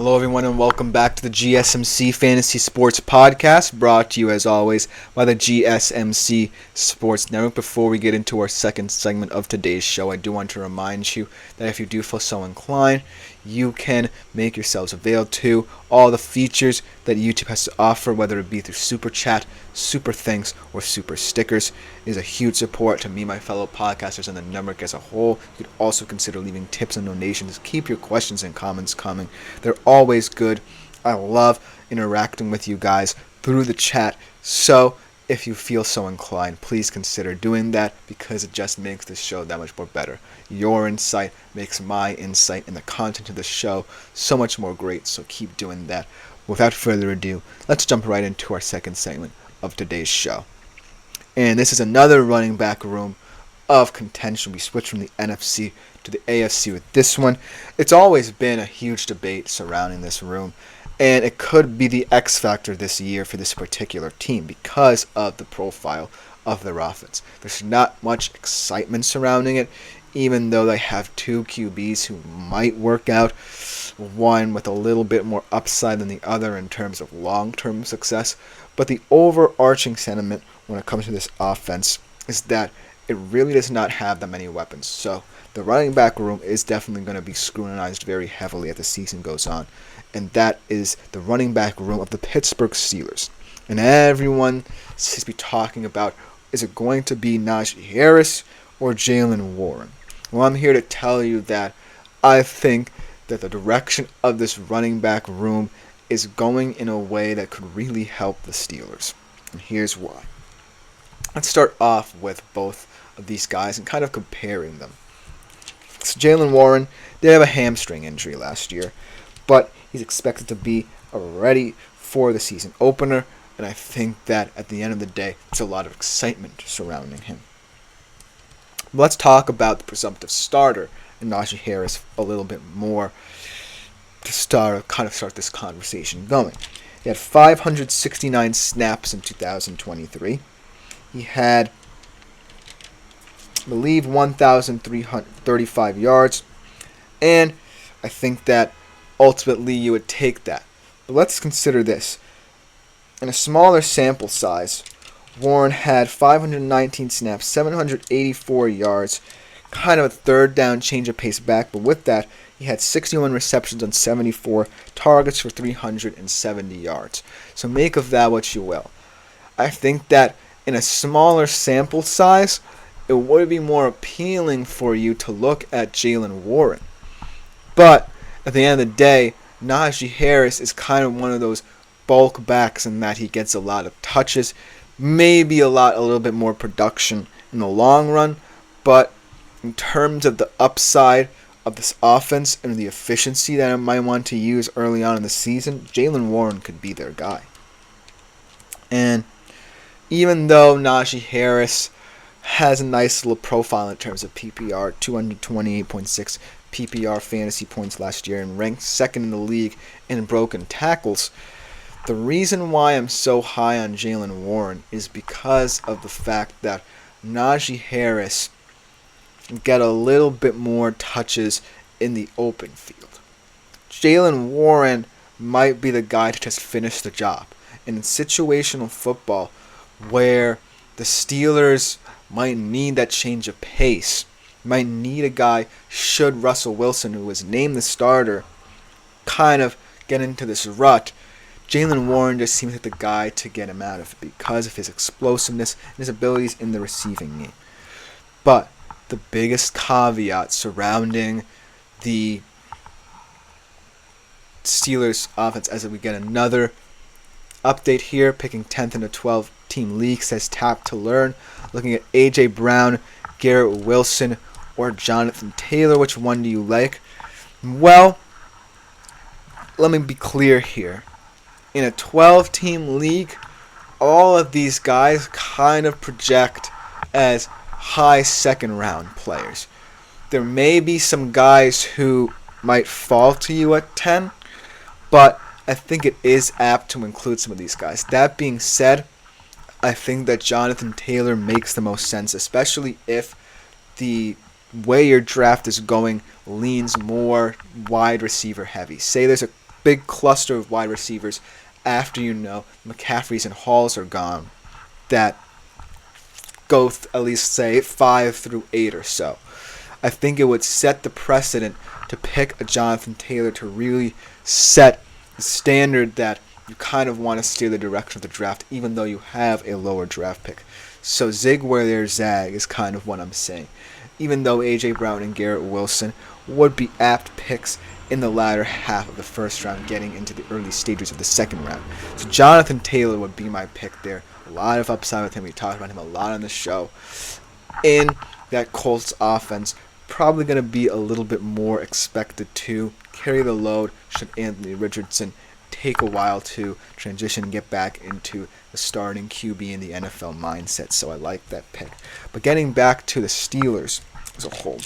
Hello, everyone, and welcome back to the GSMC Fantasy Sports Podcast, brought to you, as always, by the GSMC Sports Network. Before we get into our second segment of today's show, I do want to remind you that if you do feel so inclined, you can make yourselves available to all the features that YouTube has to offer, whether it be through Super Chat, Super Thanks, or Super Stickers. It is a huge support to me, my fellow podcasters, and the network as a whole. You could also consider leaving tips and donations. Keep your questions and comments coming. They're always good. I love interacting with you guys through the chat. So if you feel so inclined, please consider doing that because it just makes this show that much more better. Your insight makes my insight and the content of the show so much more great, so keep doing that. Without further ado, let's jump right into our second segment of today's show. And this is another running back room of contention. We switch from the NFC to the AFC with this one. It's always been a huge debate surrounding this room, and it could be the X factor this year for this particular team because of the profile of their offense. There's not much excitement surrounding it, even though they have two QBs who might work out, one with a little bit more upside than the other in terms of long-term success. But the overarching sentiment when it comes to this offense is that it really does not have that many weapons. So the running back room is definitely going to be scrutinized very heavily as the season goes on. And that is the running back room of the Pittsburgh Steelers. And everyone seems to be talking about, is it going to be Najee Harris or Jaylen Warren? Well, I'm here to tell you that I think that the direction of this running back room is going in a way that could really help the Steelers. And here's why. Let's start off with both of these guys and kind of comparing them. So Jaylen Warren did have a hamstring injury last year, but he's expected to be ready for the season opener, and I think that at the end of the day, there's a lot of excitement surrounding him. Let's talk about the presumptive starter and Najee Harris a little bit more to start this conversation going. He had 569 snaps in 2023. He had, I believe, 1,335 yards, and I think that ultimately you would take that. But let's consider this. In a smaller sample size, Warren had 519 snaps, 784 yards, kind of a third down change of pace back, but with that, he had 61 receptions on 74 targets for 370 yards. So make of that what you will. I think that in a smaller sample size, it would be more appealing for you to look at Jaylen Warren. But at the end of the day, Najee Harris is kind of one of those bulk backs in that he gets a lot of touches, maybe a little bit more production in the long run, but in terms of the upside of this offense and the efficiency that I might want to use early on in the season, Jaylen Warren could be their guy. And even though Najee Harris has a nice little profile in terms of PPR, 228.6 PPR fantasy points last year and ranked second in the league in broken tackles, the reason why I'm so high on Jaylen Warren is because of the fact that Najee Harris get a little bit more touches in the open field. Jaylen Warren might be the guy to just finish the job. And in situational football, where the Steelers might need that change of pace, might need a guy, should Russell Wilson, who was named the starter, kind of get into this rut, Jaylen Warren just seems like the guy to get him out of it because of his explosiveness and his abilities in the receiving game. But the biggest caveat surrounding the Steelers offense, as we get another update here, picking 10th in a 12-team league, says tap to learn, looking at A.J. Brown, Garrett Wilson, or Jonathan Taylor. Which one do you like? Well, let me be clear here. In a 12-team league, all of these guys kind of project as high second-round players. There may be some guys who might fall to you at 10, but I think it is apt to include some of these guys. That being said, I think that Jonathan Taylor makes the most sense, especially if the way your draft is going leans more wide receiver heavy. Say there's a big cluster of wide receivers after McCaffrey's and Halls are gone that go at least say 5 through 8 or so. I think it would set the precedent to pick a Jonathan Taylor to really set the standard that you kind of want to steer the direction of the draft, even though you have a lower draft pick. So zig where there's zag is kind of what I'm saying. Even though A.J. Brown and Garrett Wilson would be apt picks in the latter half of the first round, getting into the early stages of the second round. So Jonathan Taylor would be my pick there. A lot of upside with him. We talked about him a lot on the show. In that Colts offense, probably going to be a little bit more expected to carry the load should Anthony Richardson take a while to transition and get back into the starting QB in the NFL mindset. So I like that pick. But getting back to the Steelers as a whole,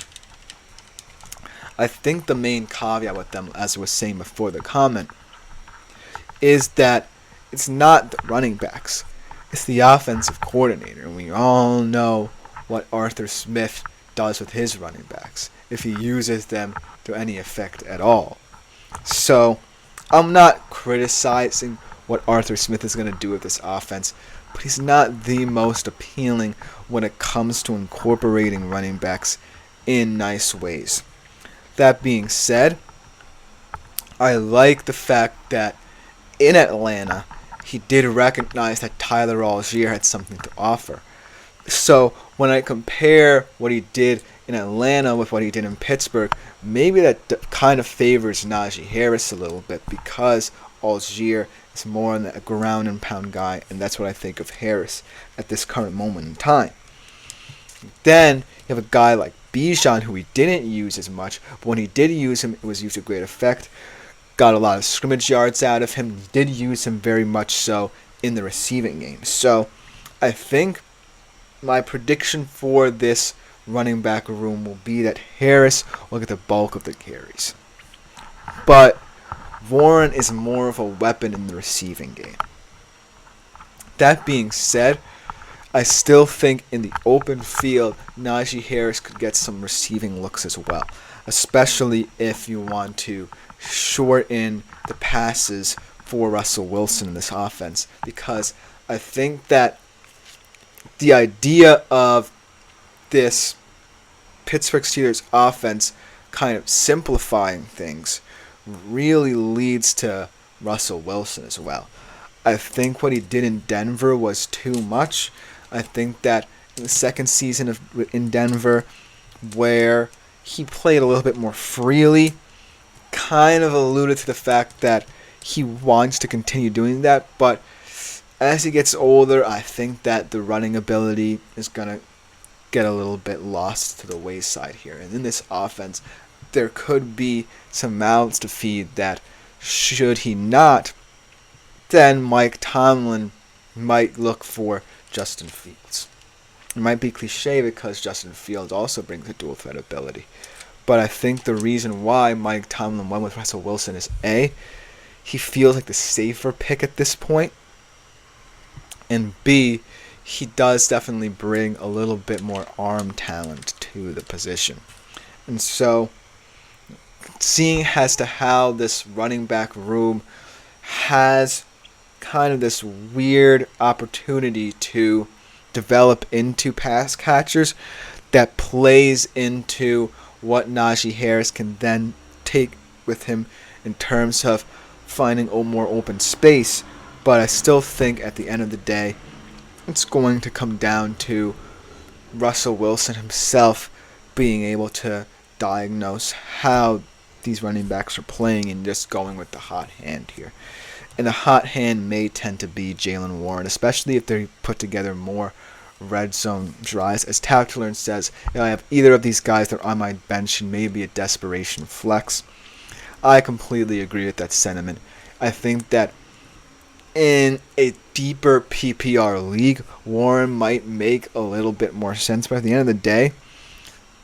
I think the main caveat with them, as I was saying before the comment, is that it's not the running backs. It's the offensive coordinator. And we all know what Arthur Smith does with his running backs, if he uses them to any effect at all. So I'm not criticizing what Arthur Smith is going to do with this offense, but he's not the most appealing when it comes to incorporating running backs in nice ways. That being said, I like the fact that in Atlanta, he did recognize that Tyler Algier had something to offer. So when I compare what he did in Atlanta with what he did in Pittsburgh, maybe that kind of favors Najee Harris a little bit, because Algier is more on the ground and pound guy, and that's what I think of Harris at this current moment in time. Then you have a guy like Bijan, who he didn't use as much, but when he did use him, it was used to great effect. Got a lot of scrimmage yards out of him. He did use him very much so in the receiving game. So I think my prediction for this running back room will be that Harris will get the bulk of the carries. But Warren is more of a weapon in the receiving game. That being said, I still think in the open field, Najee Harris could get some receiving looks as well, especially if you want to shorten the passes for Russell Wilson in this offense, because I think that the idea of this Pittsburgh Steelers offense kind of simplifying things really leads to Russell Wilson as well. I think what he did in Denver was too much. I think that in the second season in Denver, where he played a little bit more freely, kind of alluded to the fact that he wants to continue doing that, but as he gets older, I think that the running ability is going to get a little bit lost to the wayside here. And in this offense, there could be some mouths to feed that, should he not, then Mike Tomlin might look for Justin Fields. It might be cliche because Justin Fields also brings a dual threat ability. But I think the reason why Mike Tomlin went with Russell Wilson is A, he feels like the safer pick at this point, and B, he does definitely bring a little bit more arm talent to the position. And so, seeing as to how this running back room has kind of this weird opportunity to develop into pass catchers that plays into what Najee Harris can then take with him in terms of finding a more open space. But I still think at the end of the day, it's going to come down to Russell Wilson himself being able to diagnose how these running backs are playing and just going with the hot hand here. And the hot hand may tend to be Jaylen Warren, especially if they put together more red zone drives. As Tactulern says, I have either of these guys that are on my bench and maybe a desperation flex. I completely agree with that sentiment. I think that in a deeper PPR league, Warren might make a little bit more sense, but at the end of the day,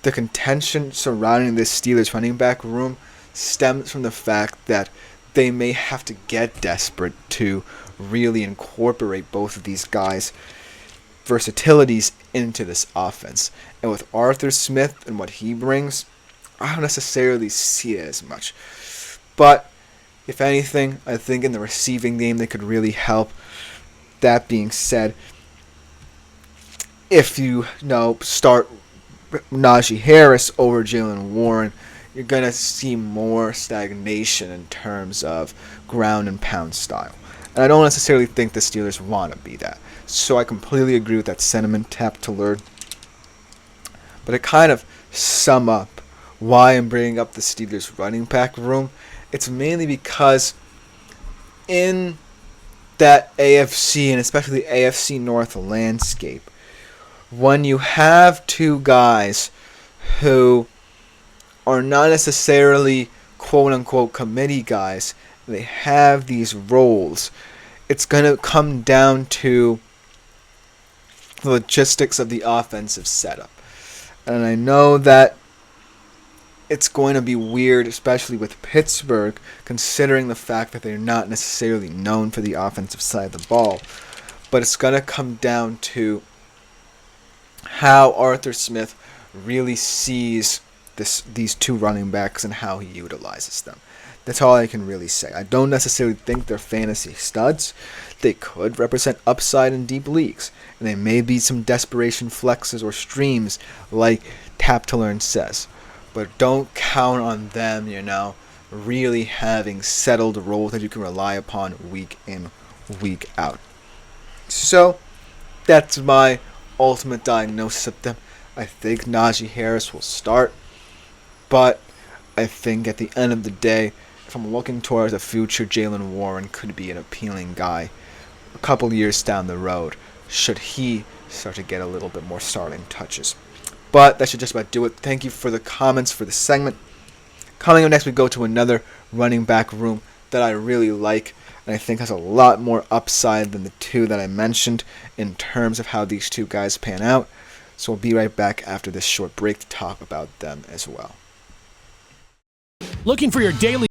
the contention surrounding this Steelers running back room stems from the fact that they may have to get desperate to really incorporate both of these guys' versatilities into this offense. And with Arthur Smith and what he brings, I don't necessarily see it as much. But If anything, I think in the receiving game they could really help. That being said, if you start Najee Harris over Jaylen Warren, you're going to see more stagnation in terms of ground and pound style. And I don't necessarily think the Steelers want to be that. So I completely agree with that sentiment, tap to learn. But to kind of sum up why I'm bringing up the Steelers running back room, it's mainly because in that AFC and especially the AFC North landscape, when you have two guys who are not necessarily quote-unquote committee guys, they have these roles, it's going to come down to the logistics of the offensive setup. And I know that it's going to be weird, especially with Pittsburgh, considering the fact that they're not necessarily known for the offensive side of the ball. But it's going to come down to how Arthur Smith really sees these two running backs and how he utilizes them. That's all I can really say. I don't necessarily think they're fantasy studs. They could represent upside in deep leagues, and they may be some desperation flexes or streams like Tap to Learn says. But don't count on them, really having settled roles that you can rely upon week in, week out. So, that's my ultimate diagnosis of them. I think Najee Harris will start, but I think at the end of the day, if I'm looking towards the future, Jaylen Warren could be an appealing guy a couple years down the road, should he start to get a little bit more starting touches. But that should just about do it. Thank you for the comments for the segment. Coming up next, we go to another running back room that I really like, and I think has a lot more upside than the two that I mentioned in terms of how these two guys pan out. So we'll be right back after this short break to talk about them as well. Looking for your daily